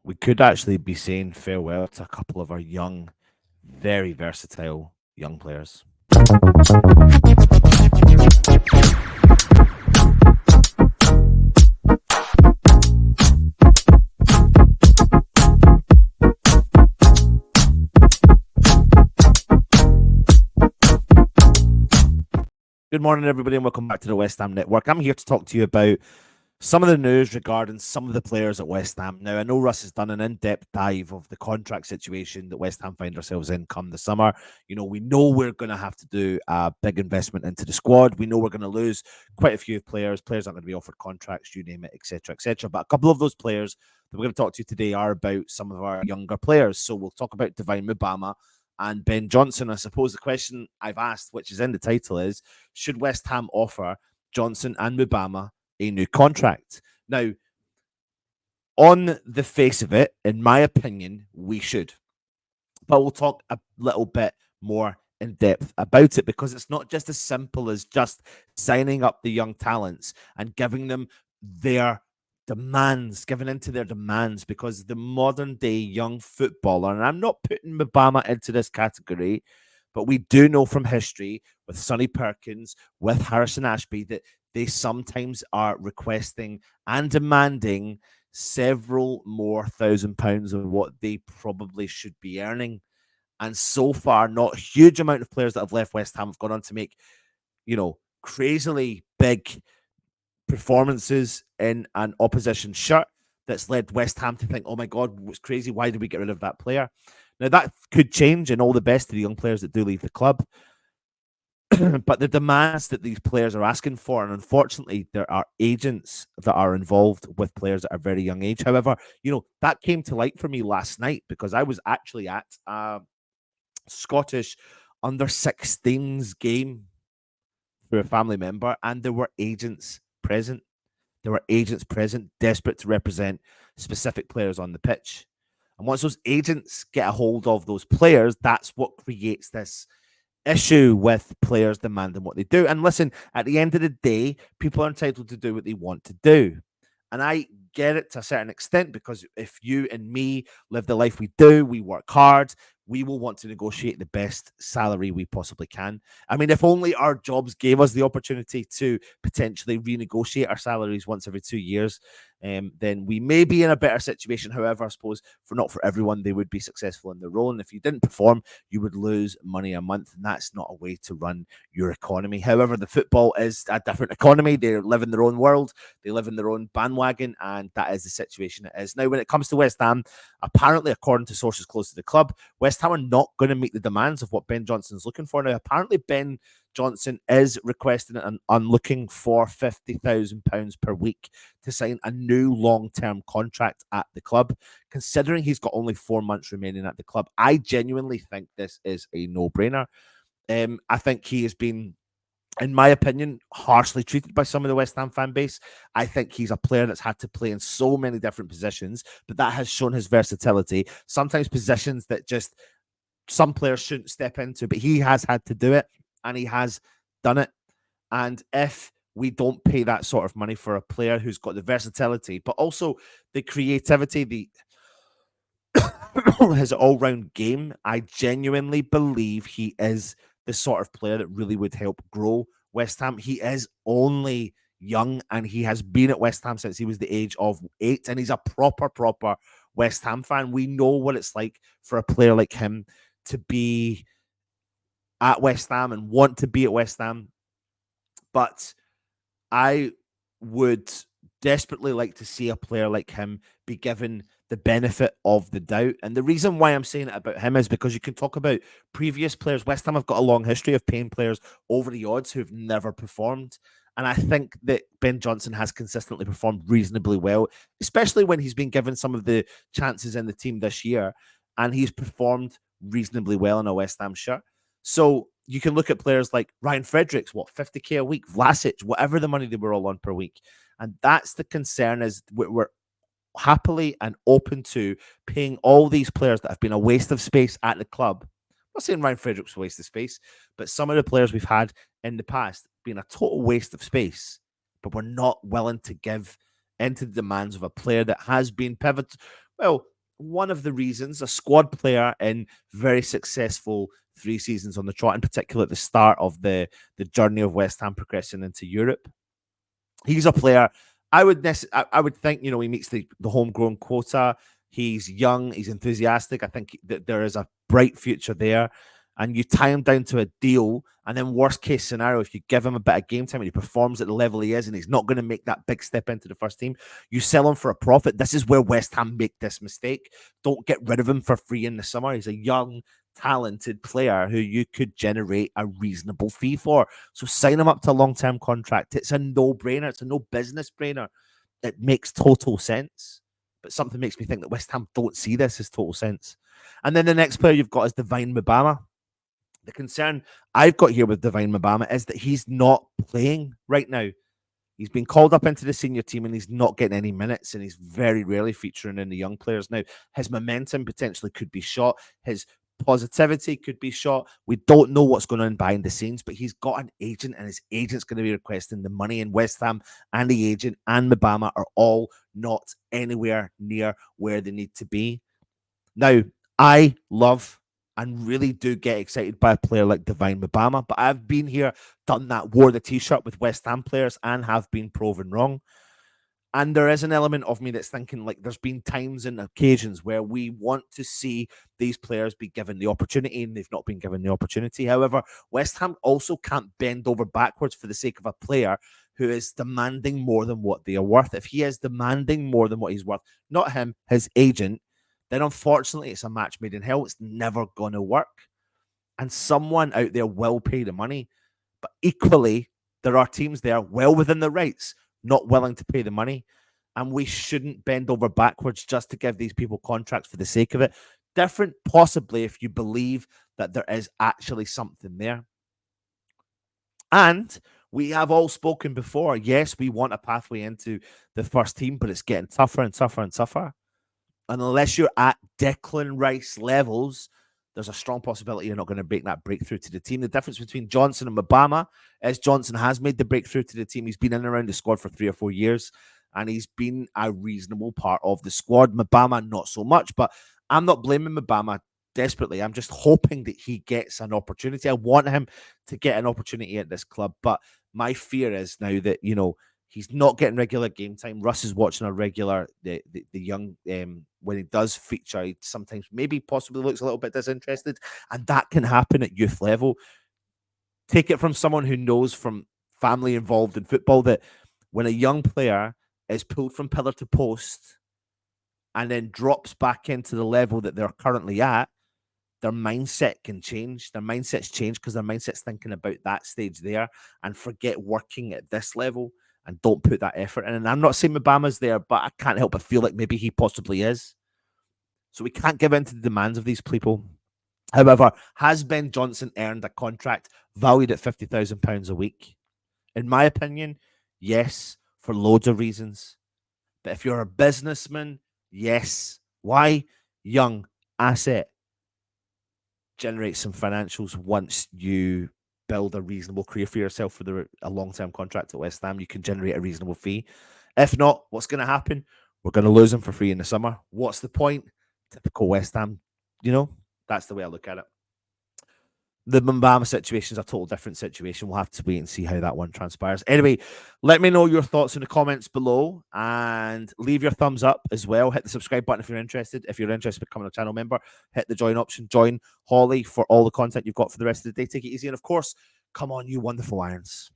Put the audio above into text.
we could actually be saying farewell to a couple of our young, very versatile young players. Good morning, everybody, and welcome back to the West Ham Network. I'm here to talk to you about some of the news regarding some of the players at West Ham. Now, I know Russ has done an in-depth dive of the contract situation that West Ham find ourselves in come the summer. We know we're going to have to do a big investment into the squad. We know we're going to lose quite a few players. Players aren't going to be offered contracts, you name it, etc., etc. But a couple of those players that we're going to talk to you today are about some of our younger players. So we'll talk about Divin Mubama and Ben Johnson. I suppose the question I've asked, which is in the title, is should West Ham offer Johnson and Mubama a new contract? Now, on the face of it, in my opinion, we should. But we'll talk a little bit more in depth about it, because it's not just as simple as just signing up the young talents and giving them their demands, giving into their demands, because the modern day young footballer, and I'm not putting Mubama into this category, but we do know from history with Sonny Perkins, with Harrison Ashby, that they sometimes are requesting and demanding several more £1,000 of what they probably should be earning. And so far, not a huge amount of players that have left West Ham have gone on to make, crazily big performances in an opposition shirt that's led West Ham to think, oh my God, what's crazy? Why did we get rid of that player? Now, that could change, and all the best to the young players that do leave the club. But the demands that these players are asking for, and unfortunately, there are agents that are involved with players at a very young age. However, that came to light for me last night because I was actually at a Scottish under-16s game through a family member, and there were agents present. There were agents present, desperate to represent specific players on the pitch. And once those agents get a hold of those players, that's what creates this issue with players demanding what they do. And listen, at the end of the day, people are entitled to do what they want to do. And I get it to a certain extent, because if you and me live the life we do, we work hard, we will want to negotiate the best salary we possibly can. I mean, if only our jobs gave us the opportunity to potentially renegotiate our salaries once every 2 years, then we may be in a better situation. However, I suppose not for everyone, they would be successful in their role. And if you didn't perform, you would lose money a month. And that's not a way to run your economy. However, the football is a different economy. They live in their own world. They live in their own bandwagon. And that is the situation it is. Now, when it comes to West Ham, apparently, according to sources close to the club, West Ham are not going to meet the demands of what Ben Johnson's looking for. Now, apparently, Ben Johnson is requesting and looking for £50,000 per week to sign a new long-term contract at the club. Considering he's got only 4 months remaining at the club, I genuinely think this is a no-brainer. I think he has been, in my opinion, harshly treated by some of the West Ham fan base. I think he's a player that's had to play in so many different positions, but that has shown his versatility. Sometimes positions that just some players shouldn't step into, but he has had to do it, and he has done it. And if we don't pay that sort of money for a player who's got the versatility, but also the creativity, his all-round game, I genuinely believe he is the sort of player that really would help grow West Ham. He is only young, and he has been at West Ham since he was the age of 8, and he's a proper West Ham fan. We know what it's like for a player like him to be at West Ham and want to be at West Ham. But I would desperately like to see a player like him be given the benefit of the doubt. And the reason why I'm saying it about him is because you can talk about previous players. West Ham have got a long history of paying players over the odds who've never performed. And I think that Ben Johnson has consistently performed reasonably well, especially when he's been given some of the chances in the team this year. And he's performed reasonably well in a West Ham shirt. So you can look at players like Ryan Fredericks, 50k a week, Vlasic, whatever the money they were all on per week. And that's the concern, is we're happily and open to paying all these players that have been a waste of space at the club. I'm not saying Ryan Fredericks was a waste of space, but some of the players we've had in the past being a total waste of space, but we're not willing to give into the demands of a player that has been pivotal. Well, one of the reasons, a squad player in very successful 3 seasons on the trot, in particular at the start of the journey of West Ham progressing into Europe. He's a player I would think, he meets the homegrown quota. He's young, he's enthusiastic. I think that there is a bright future there. And you tie him down to a deal, and then worst case scenario, if you give him a bit of game time and he performs at the level he is, and he's not going to make that big step into the first team, you sell him for a profit. This is where West Ham make this mistake. Don't get rid of him for free in the summer. He's a young, talented player who you could generate a reasonable fee for. So sign him up to a long-term contract. It's a no-brainer. It's a no business brainer. It makes total sense. But something makes me think that West Ham don't see this as total sense. And then the next player you've got is Divin Mubama. The concern I've got here with Divin Mubama is that he's not playing right now. He's been called up into the senior team and he's not getting any minutes, and he's very rarely featuring in the young players. Now, his momentum potentially could be shot. His positivity could be shot. We don't know what's going on behind the scenes, but he's got an agent, and his agent's going to be requesting the money. And West Ham and the agent and Mubama are all not anywhere near where they need to be. Now, I love and really do get excited by a player like Divin Mubama, but I've been here, done that, wore the t-shirt with West Ham players, and have been proven wrong. And there is an element of me that's thinking, like, there's been times and occasions where we want to see these players be given the opportunity, and they've not been given the opportunity. However, West Ham also can't bend over backwards for the sake of a player who is demanding more than what they are worth. If he is demanding more than what he's worth, not him, his agent, then unfortunately it's a match made in hell. It's never going to work. And someone out there will pay the money. But equally, there are teams there well within their rights, not willing to pay the money. And we shouldn't bend over backwards just to give these people contracts for the sake of it. Different, possibly, if you believe that there is actually something there. And we have all spoken before. Yes, we want a pathway into the first team, but it's getting tougher and tougher and tougher. And unless you're at Declan Rice levels, there's a strong possibility you're not going to make that breakthrough to the team. The difference between Johnson and Mubama is Johnson has made the breakthrough to the team. He's been in and around the squad for 3 or 4 years, and he's been a reasonable part of the squad. Mubama, not so much, but I'm not blaming Mubama desperately. I'm just hoping that he gets an opportunity. I want him to get an opportunity at this club, but my fear is now that, he's not getting regular game time. Russ is watching a regular, the young, when he does feature, he sometimes maybe possibly looks a little bit disinterested, and that can happen at youth level. Take it from someone who knows from family involved in football that when a young player is pulled from pillar to post and then drops back into the level that they're currently at, their mindset can change. Their mindsets change because their mindset's thinking about that stage there and forget working at this level and don't put that effort in. And I'm not saying Mubama's there, but I can't help but feel like maybe he possibly is. So we can't give in to the demands of these people. However, has Ben Johnson earned a contract valued at £50,000 a week? In my opinion, yes, for loads of reasons. But if you're a businessman, yes. Why? Young, asset, generate some financials. Once you build a reasonable career for yourself for a long-term contract at West Ham, you can generate a reasonable fee. If not, what's going to happen? We're going to lose him for free in the summer. What's the point? Typical West Ham. That's the way I look at it. The Mubama situation is a total different situation. We'll have to wait and see how that one transpires. Anyway, let me know your thoughts in the comments below and leave your thumbs up as well. Hit the subscribe button if you're interested. If you're interested in becoming a channel member, hit the join option. Join Holly for all the content you've got for the rest of the day. Take it easy. And of course, come on, you wonderful irons.